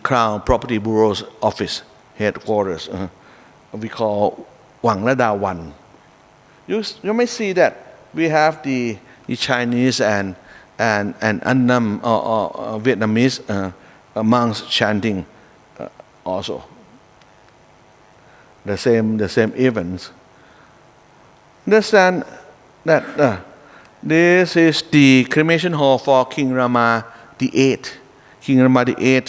Crown Property Bureau's office headquarters. We call Wang Lada Wan. You may see that we have the Chinese and Annam or Vietnamese monks chanting also. The same events. Understand that this is the cremation hall for King Rama VIII. King Rama VIII,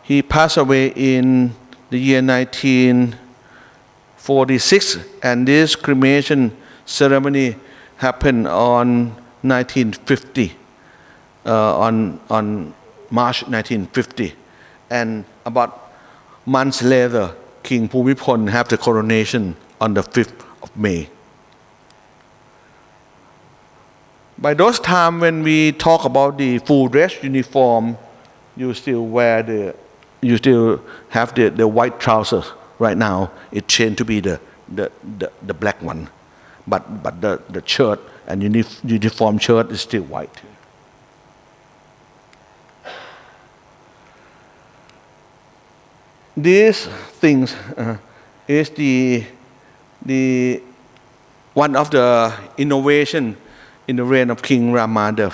he passed away in the year 1946, and this cremation ceremony happened on 1950, on March 1950, and about months later, King Bhumibol had the coronation on the 5th of May. By those times when we talk about the full dress uniform, you still have the white trousers. Right now, it changed to be the black one, but the shirt and uniform shirt is still white. These things is the one of the innovation in the reign of King Rama the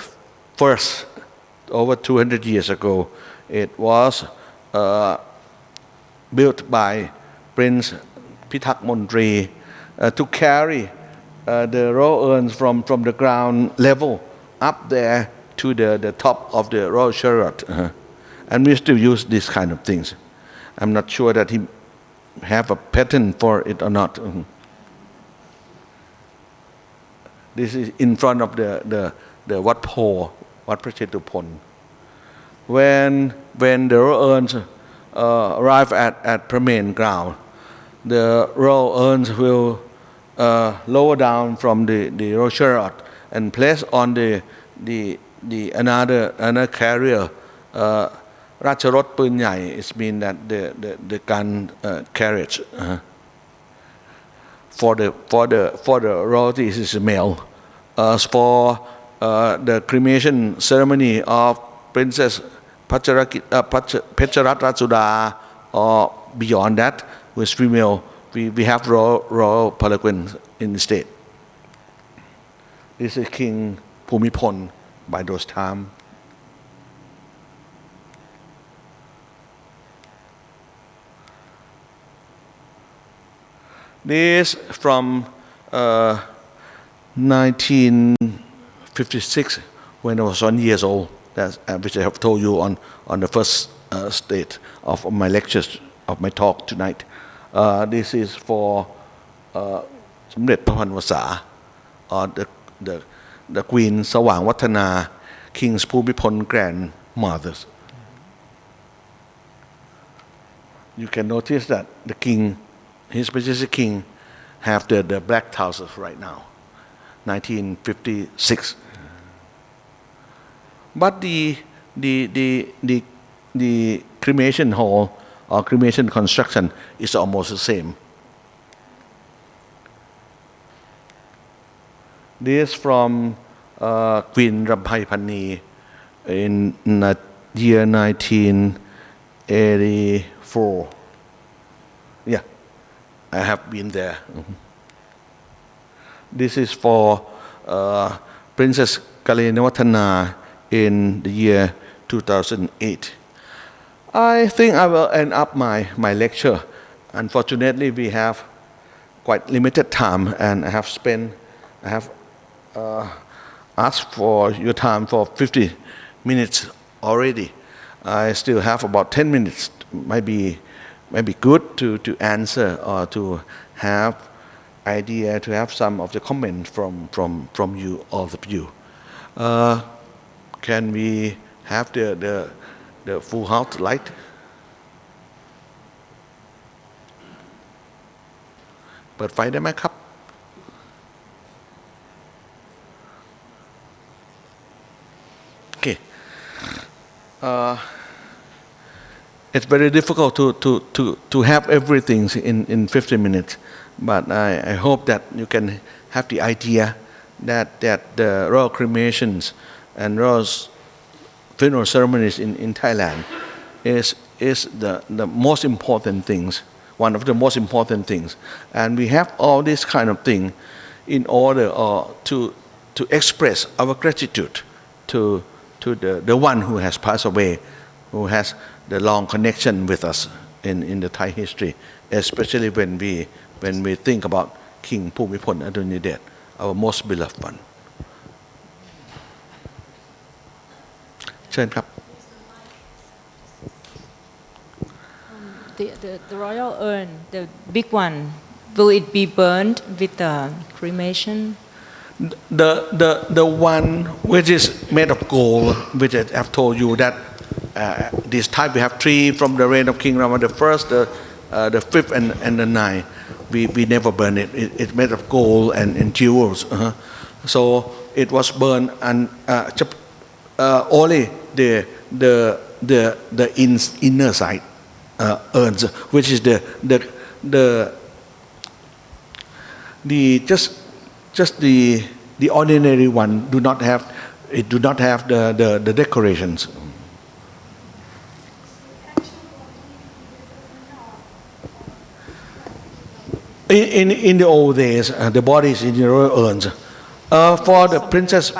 First, over 200 years ago. It was built by Prince Pitak Montri to carry the royal urns from the ground level up there to the top of the royal chariot. And we still use these kind of things. I'm not sure that he have a patent for it or not. This is in front of the Wat Po, Wat Prachetuphol. When the royal urns arrive at Permain ground, the royal urns will lower down from the royal chariot and place on the another carrier. Racharot Pun Nhai, it means that the gun carriage for the royalties is male. As for the cremation ceremony of Princess Pecharat Ratsuda or beyond that, who is female, we have royal palanquins in the state. This is King Bhumibol by those times. This from 1956, when I was 1 year old, which I have told you on the first state of my lectures, of my talk tonight. This is for Samdet Papanwasa, or the Queen Sawang Watana, King's Bhumibol grandmothers. You can notice that the king, His Majesty King, have the black trousers right now, 1956. But the cremation hall or cremation construction is almost the same. This from Queen Rampai Pani in the year 1984. Yeah, I have been there. This is for Princess Kalenawatana in the year 2008. I think I will end up my lecture. Unfortunately, we have quite limited time, and I have asked for your time for 50 minutes already. I still have about 10 minutes. Might be good to answer or to have idea, to have some of the comments from you, all of you. Can we have the full house light?เปิดไฟได้ไหมครับ Okay. It's very difficult to have everything in 50 minutes, but I hope that you can have the idea that the royal cremations and royal funeral ceremonies in Thailand is the most important things, one of the most important things. And we have all this kind of thing in order to express our gratitude to the one who has passed away, who has the long connection with us in the Thai history, especially when we think about King Bhumibol Adulyadej, our most beloved one. เชิญครับ The royal urn, the big one, will it be burned with the cremation? The one which is made of gold, which I have told you that this type we have three from the reign of King Rama, the first, the fifth, and the ninth. We never burn it. It's made of gold and jewels. So it was burned, and only the inner side urns, which is just the ordinary one do not have the decorations. In the old days, the bodies in the royal urns. For the Princess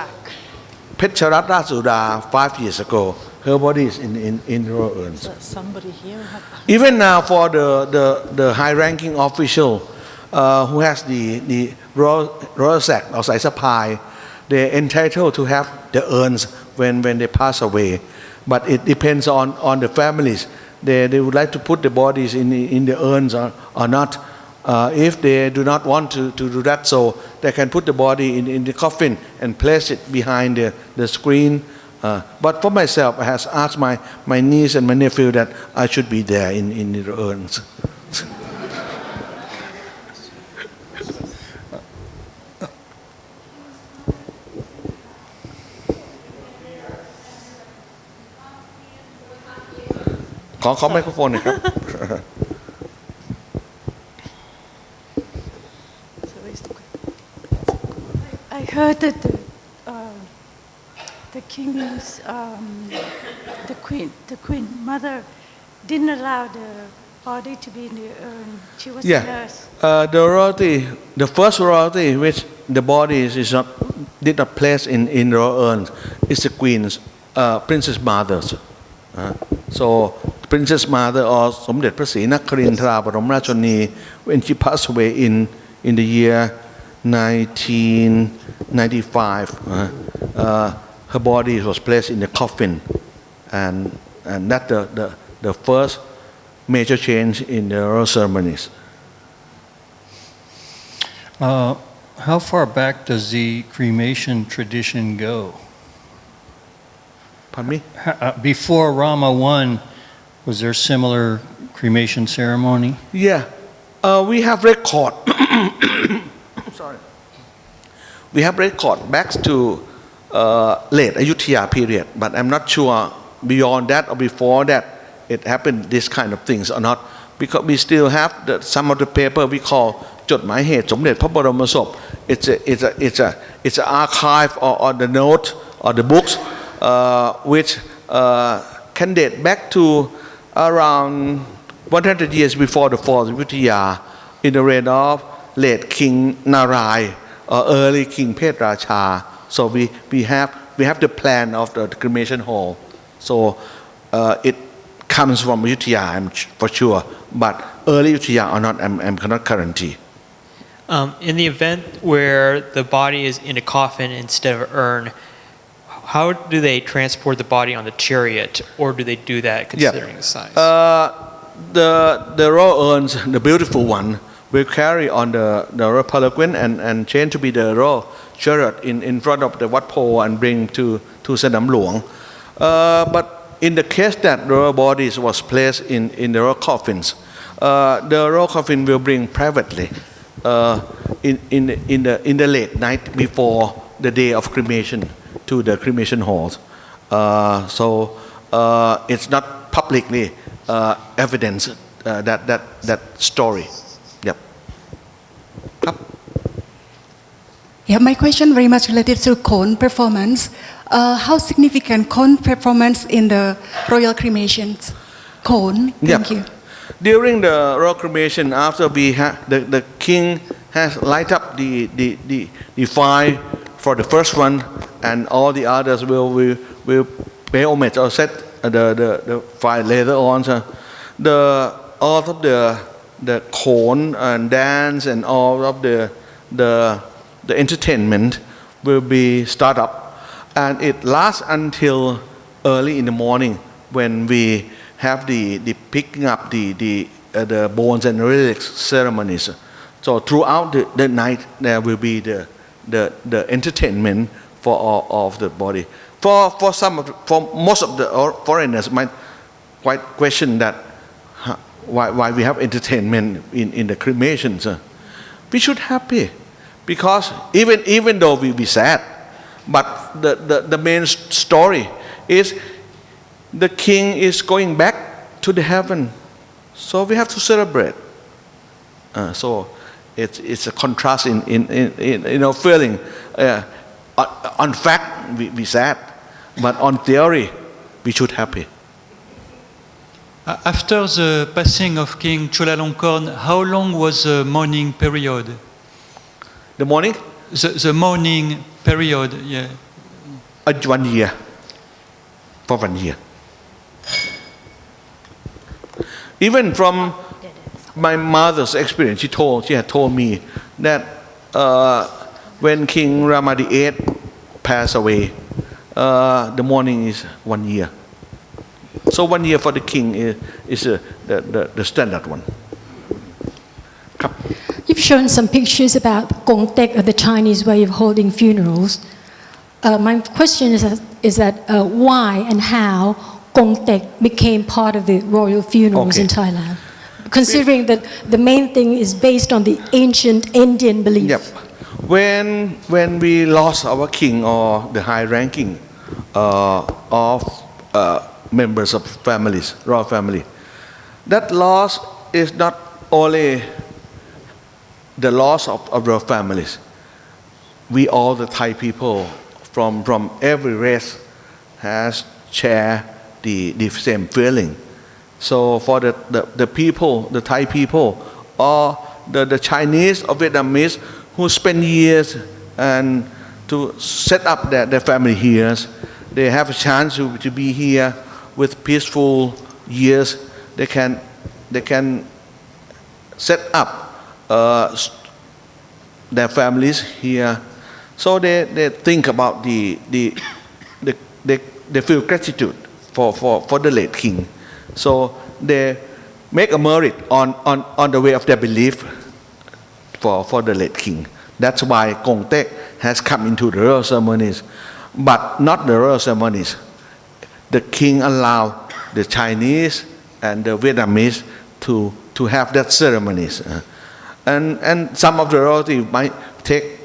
Pecharat Rasuda 5 years ago, her body is in the royal urns. Somebody here. Even now, for the high-ranking official who has the royal sack or sai sapai, they're entitled to have the urns when they pass away. But it depends on the families. They would like to put the bodies in the urns or not. If they do not want to do that, so they can put the body in the coffin and place it behind the screen. But for myself, I have asked my niece and my nephew that I should be there in the urns. ขอไมโครโฟนหน่อยครับ I heard that the king's the queen mother didn't allow the body to be in the urn. She was a nurse. The royalty, the first royalty which the body did not place in the urns is the queen's princess mother's. So princess mother or สมเด็จพระศรีนครินทราบรมราชชนนี when she passed away in the year 1995, her body was placed in the coffin, and that's the first major change in the royal ceremonies. How far back does the cremation tradition go? Pardon me? Before Rama I, was there similar cremation ceremony? Yeah, we have record. Sorry. We have record back to late Ayutthaya period, but I'm not sure beyond that or before that it happened this kind of things or not, because we still have some of the paper we call จดหมายเหตุสมเด็จพระบรมศพ it's an archive or the note or the books which can date back to around 100 years before the fall of Ayutthaya in the reign of late King Narai or early King Petracha. So we have the plan of the cremation hall. So it comes from Ayutthaya, for sure, but early Ayutthaya or not, I'm cannot guarantee. In the event where the body is in a coffin instead of an urn, how do they transport the body on the chariot, or do they do that considering the size? The royal urns, the beautiful one, will carry on the royal palanquin and chain to be the royal chariot in front of the Wat Po and bring to Sanam Luang. But in the case that the royal bodies was placed in the royal coffins, the royal coffin will bring privately in the late night before the day of cremation to the cremation halls. So it's not publicly evidence that story. Yep. Yeah, my question very much related to Khon performance. How significant Khon performance in the royal cremations? Khon. Thank Yeah. you. During the royal cremation, after the king has light up the fire for the first one, and all the others will pay homage or set the fire later on. So all of the khon and dance and all of the entertainment will be start up, and it lasts until early in the morning when we have the picking up the bones and relics ceremonies. So throughout the night there will be the entertainment for all of the body. For most of the foreigners might quite question that why we have entertainment in the cremations. We should happy because even though we be sad, but the main story is the king is going back to the heaven, so we have to celebrate. So it's a contrast in feeling. On fact, we sad, but on theory, we should happy. After the passing of King Chulalongkorn, how long was the mourning period? The morning, The mourning period, yeah. 1 year, for 1 year. Even from my mother's experience, she had told me that when King Rama VIII passed away, the mourning is 1 year. So 1 year for the king is the standard one. You've shown some pictures about Gong Tek, the Chinese way of holding funerals. My question is that why and how Gong Tek became part of the royal funerals in Thailand, considering that the main thing is based on the ancient Indian belief. Yep. When we lost our king or the high ranking of members of families, royal family, that loss is not only the loss of royal families. We all, the Thai people from every race, has shared the same feeling. So for the people, the Thai people, or the Chinese or Vietnamese who spend years and to set up their family here, they have a chance to be here with peaceful years. They can set up their families here. So they think about they feel gratitude for the late king. So they make a merit on the way of their belief for the late king. That's why Gong Tek has come into the royal ceremonies, but not the royal ceremonies. The king allowed the Chinese and the Vietnamese to have that ceremonies. And some of the royalty might take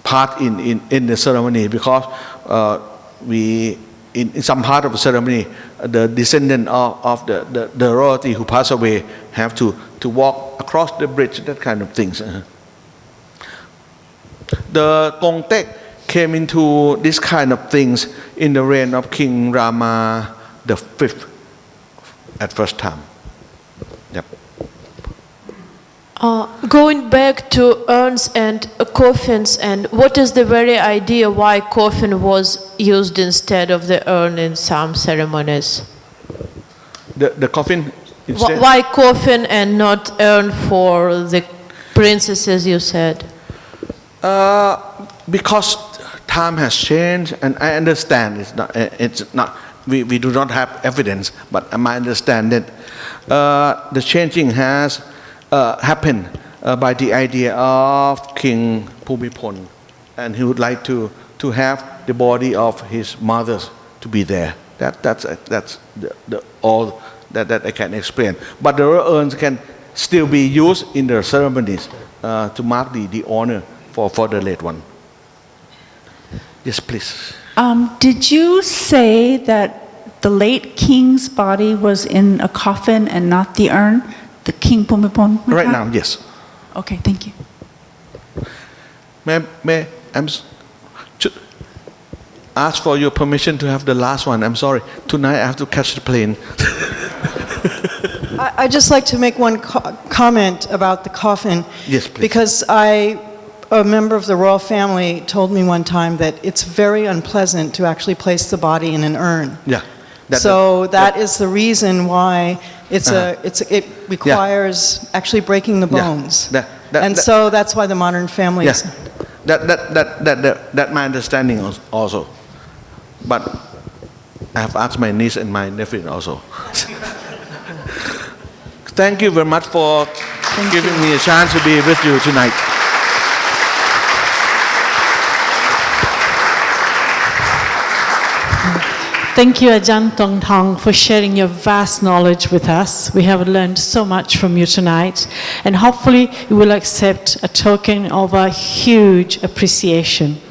part in the ceremony because in some part of the ceremony, the descendant of the royalty who passed away have to walk across the bridge, that kind of things. The Gong Tek came into this kind of things in the reign of King Rama V at first time. Yep. Going back to urns and coffins, and what is the very idea why coffin was used instead of the urn in some ceremonies? The coffin instead? Why coffin and not urn for the princesses, you said? Because time has changed, and I understand it's not we do not have evidence, but I understand that the changing has happened by the idea of King Bhumibol, and he would like to have the body of his mothers to be there. That's the all that I can explain. But the urns can still be used in the ceremonies to mark the honor for the late one. Yes, please. Did you say that the late king's body was in a coffin and not the urn? The King Bhumibol? Right now, yes. Okay, thank you. ask for your permission to have the last one. I'm sorry. Tonight I have to catch the plane. I'd just like to make one comment about the coffin. Yes, please. Because a member of the royal family told me one time that it's very unpleasant to actually place the body in an urn. Yeah. That is the reason why it requires actually breaking the bones. So that's why the modern families. That my understanding also. But I have asked my niece and my nephew also. Thank you very much for giving me a chance to be with you tonight. Thank you, Ajahn Tong Tong, for sharing your vast knowledge with us. We have learned so much from you tonight, and hopefully you will accept a token of a huge appreciation.